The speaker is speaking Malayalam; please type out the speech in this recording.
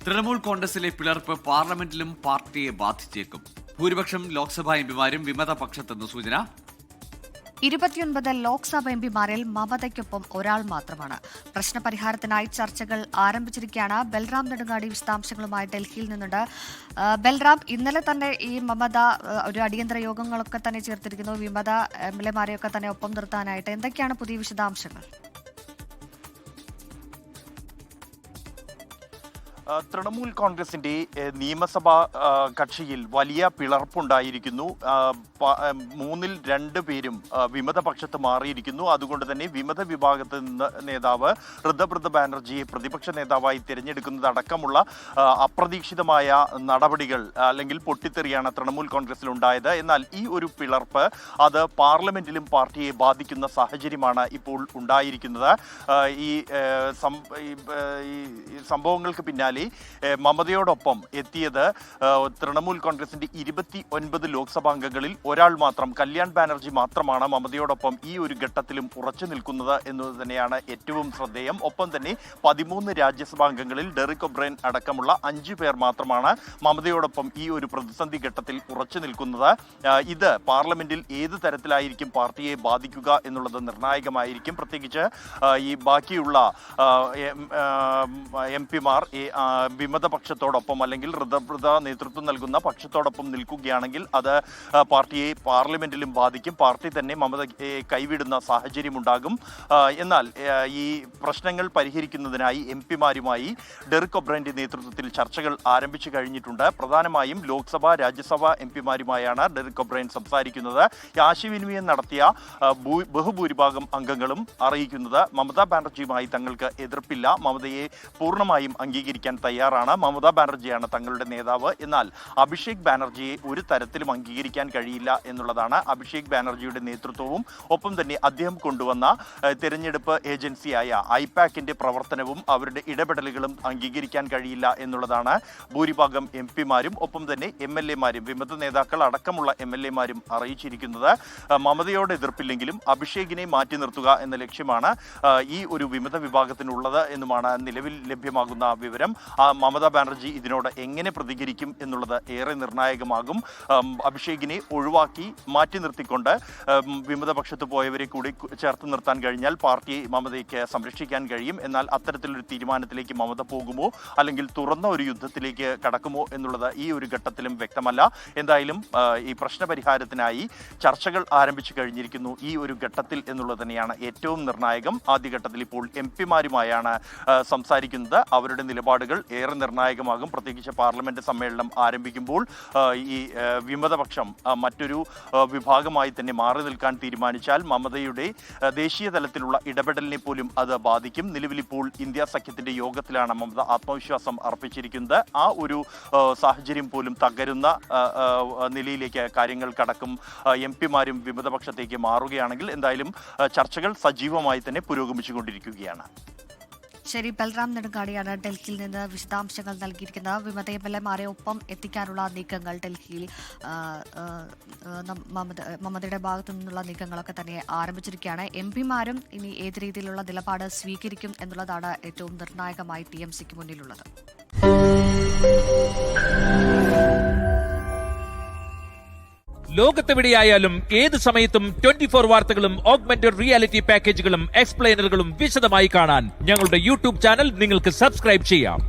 തൃണമൂൽ കോൺഗ്രസിലെ പിളർപ്പ് പാർലമെന്റിലും പാർട്ടിയെ ബാധിച്ചേക്കും. ഭൂരിപക്ഷം ലോക്സഭാ എംപിമാരും വിമത പക്ഷത്തെന്ന് സൂചന. 29 ലോക്സഭ എംപിമാരിൽ മമതയ്ക്കൊപ്പം ഒരാൾ മാത്രമാണ്. പ്രശ്നപരിഹാരത്തിനായി ചർച്ചകൾ ആരംഭിച്ചിരിക്കുകയാണ്. ബൽറാം നെടുങ്ങാടി വിശദാംശങ്ങളുമായി ഡൽഹിയിൽ നിന്നുണ്ട്. ബൽറാം, ഇന്നലെ തന്നെ ഈ മമത ഒരു അടിയന്തര യോഗങ്ങളൊക്കെ തന്നെ ചേർത്തിരിക്കുന്നു. വിമത എംഎൽഎമാരെയൊക്കെ തന്നെ ഒപ്പം നിർത്താനായിട്ട് എന്തൊക്കെയാണ് പുതിയ വിശദാംശങ്ങൾ? തൃണമൂൽ കോൺഗ്രസിന്റെ നിയമസഭാ കക്ഷിയിൽ വലിയ പിളർപ്പുണ്ടായിരിക്കുന്നു. 3-2 പേരും വിമതപക്ഷത്ത് മാറിയിരിക്കുന്നു. അതുകൊണ്ട് തന്നെ വിമത വിഭാഗത്ത് നിന്ന് നേതാവ് ഋതബ്രത ബാനർജിയെ പ്രതിപക്ഷ നേതാവായി തിരഞ്ഞെടുക്കുന്നതടക്കമുള്ള അപ്രതീക്ഷിതമായ നടപടികൾ അല്ലെങ്കിൽ പൊട്ടിത്തെറിയാണ് തൃണമൂൽ കോൺഗ്രസിൽ ഉണ്ടായത്. എന്നാൽ ഈ ഒരു പിളർപ്പ് അത് പാർലമെന്റിലും പാർട്ടിയെ ബാധിക്കുന്ന സാഹചര്യമാണ് ഇപ്പോൾ ഉണ്ടായിരിക്കുന്നത്. ഈ സംഭവങ്ങൾക്ക് പിന്നാലെ മമതയോടൊപ്പം എത്തിയത് തൃണമൂൽ കോൺഗ്രസിന്റെ 29 ലോക്സഭാംഗങ്ങളിൽ ഒരാൾ മാത്രം, കല്യാൺ ബാനർജി മാത്രമാണ് മമതയോടൊപ്പം ഈ ഒരു ഘട്ടത്തിലും ഉറച്ചു നിൽക്കുന്നത് എന്നത് തന്നെയാണ് ഏറ്റവും ശ്രദ്ധേയം. ഒപ്പം തന്നെ 13 രാജ്യസഭാംഗങ്ങളിൽ ഡെറിക് ഒബ്രൈൻ അടക്കമുള്ള 5 പേർ മാത്രമാണ് മമതയോടൊപ്പം ഈ ഒരു പ്രതിസന്ധി ഘട്ടത്തിൽ ഉറച്ചു നിൽക്കുന്നത്. ഇത് പാർലമെന്റിൽ ഏത് തരത്തിലായിരിക്കും പാർട്ടിയെ ബാധിക്കുക എന്നുള്ളത് നിർണായകമായിരിക്കും. പ്രത്യേകിച്ച് ഈ ബാക്കിയുള്ള എംപിമാർ വിമത പക്ഷത്തോടൊപ്പം അല്ലെങ്കിൽ ഋതബ്രത നേതൃത്വം നൽകുന്ന പക്ഷത്തോടൊപ്പം നിൽക്കുകയാണെങ്കിൽ അത് പാർട്ടിയെ പാർലമെന്റിലും ബാധിക്കും. പാർട്ടി തന്നെ മമതയെ കൈവിടുന്ന സാഹചര്യമുണ്ടാകും. എന്നാൽ ഈ പ്രശ്നങ്ങൾ പരിഹരിക്കുന്നതിനായി എംപിമാരുമായി ഡെറിക് ഒബ്രൈന്റെ നേതൃത്വത്തിൽ ചർച്ചകൾ ആരംഭിച്ചു കഴിഞ്ഞിട്ടുണ്ട്. പ്രധാനമായും ലോക്സഭ രാജ്യസഭ എംപിമാരുമായാണ് ഡെറിക് ഒബ്രൈൻ സംസാരിക്കുന്നത്. ആശയവിനിമയം നടത്തിയ ബഹുഭൂരിഭാഗം അംഗങ്ങളും അറിയിക്കുന്നത് മമതാ ബാനർജിയുമായി തങ്ങൾക്ക് എതിർപ്പില്ല, മമതയെ പൂർണ്ണമായും അംഗീകരിക്കാൻ തയ്യാറാണ്, മമതാ ബാനർജിയാണ് തങ്ങളുടെ നേതാവ്. എന്നാൽ അഭിഷേക് ബാനർജിയെ ഒരു തരത്തിലും അംഗീകരിക്കാൻ കഴിയില്ല എന്നുള്ളതാണ്. അഭിഷേക് ബാനർജിയുടെ നേതൃത്വവും ഒപ്പം തന്നെ അദ്ദേഹം കൊണ്ടുവന്ന തെരഞ്ഞെടുപ്പ് ഏജൻസിയായ ഐപാക്കിന്റെ പ്രവർത്തനവും അവരുടെ ഇടപെടലുകളും അംഗീകരിക്കാൻ കഴിയില്ല എന്നുള്ളതാണ് ഭൂരിഭാഗം എംപിമാരും ഒപ്പം തന്നെ എംഎൽഎമാരും വിമത നേതാക്കൾ അടക്കമുള്ള എംഎൽഎമാരും അറിയിച്ചിരിക്കുന്നത്. മമതയോട് എതിർപ്പില്ലെങ്കിലും അഭിഷേകിനെ മാറ്റി നിർത്തുക എന്ന ലക്ഷ്യമാണ് ഈ ഒരു വിമത വിഭാഗത്തിനുള്ളത് എന്നുമാണ് നിലവിൽ ലഭ്യമാകുന്ന വിവരം. മമതാ ബാനർജി ഇതിനോട് എങ്ങനെ പ്രതികരിക്കും എന്നുള്ളത് ഏറെ നിർണായകമാകും. അഭിഷേകിനെ ഒഴിവാക്കി മാറ്റി നിർത്തിക്കൊണ്ട് വിമതപക്ഷത്ത് പോയവരെ കൂടി ചേർത്ത് നിർത്താൻ കഴിഞ്ഞാൽ പാർട്ടിയെ മമതയ്ക്ക് സംരക്ഷിക്കാൻ കഴിയും. എന്നാൽ അത്തരത്തിലൊരു തീരുമാനത്തിലേക്ക് മമത പോകുമോ അല്ലെങ്കിൽ തുറന്ന ഒരു യുദ്ധത്തിലേക്ക് കടക്കുമോ എന്നുള്ളത് ഈ ഒരു ഘട്ടത്തിലും വ്യക്തമല്ല. എന്തായാലും ഈ പ്രശ്നപരിഹാരത്തിനായി ചർച്ചകൾ ആരംഭിച്ചു കഴിഞ്ഞിരിക്കുന്നു ഈ ഒരു ഘട്ടത്തിൽ എന്നുള്ളത് തന്നെയാണ് ഏറ്റവും നിർണായകം. ആദ്യഘട്ടത്തിൽ ഇപ്പോൾ എംപിമാരുമായാണ് സംസാരിക്കുന്നത്. അവരുടെ നിലപാടുകൾ ഏറെ നിർണായകമാകും. പ്രത്യേകിച്ച് പാർലമെന്റ് സമ്മേളനം ആരംഭിക്കുമ്പോൾ ഈ വിമതപക്ഷം മറ്റൊരു വിഭാഗമായി തന്നെ മാറി നിൽക്കാൻ തീരുമാനിച്ചാൽ മമതയുടെ ദേശീയ തലത്തിലുള്ള ഇടപെടലിനെ പോലും അത് ബാധിക്കും. നിലവിലിപ്പോൾ ഇന്ത്യ സഖ്യത്തിന്റെ യോഗത്തിലാണ് മമത ആത്മവിശ്വാസം അർപ്പിച്ചിരിക്കുന്നത്. ആ ഒരു സാഹചര്യം പോലും തകരുന്ന നിലയിലേക്ക് കാര്യങ്ങൾ കടക്കും. എംപിമാരും വിമതപക്ഷത്തേക്ക് മാറുകയാണെങ്കിൽ എന്തായാലും ചർച്ചകൾ സജീവമായി തന്നെ പുരോഗമിച്ചുകൊണ്ടിരിക്കുകയാണ്. ശരി, ബൽറാം നെടുങ്ങാടിയാണ് ഡൽഹിയിൽ നിന്ന് വിശദാംശങ്ങൾ നൽകിയിരിക്കുന്നത്. വിമത എംഎൽഎമാരെ ഒപ്പം എത്തിക്കാനുള്ള നീക്കങ്ങൾ ഡൽഹിയിൽ മമതയുടെ ഭാഗത്തു നിന്നുള്ള നീക്കങ്ങളൊക്കെ തന്നെ ആരംഭിച്ചിരിക്കുകയാണ്. എംപിമാരും ഇനി ഏത് രീതിയിലുള്ള നിലപാട് സ്വീകരിക്കും എന്നുള്ളതാണ് ഏറ്റവും നിർണായകമായി ടിഎംസിക്ക് മുന്നിലുള്ളത്. ലോകത്തെവിടെയായാലും ഏത് സമയത്തും 24 വാർത്തകളും ഓഗ്മെന്റഡ് റിയാലിറ്റി പാക്കേജുകളും എക്സ്പ്ലെയിനറുകളും വിശദമായി കാണാൻ ഞങ്ങളുടെ യൂട്യൂബ് ചാനൽ നിങ്ങൾക്ക് സബ്സ്ക്രൈബ് ചെയ്യാം.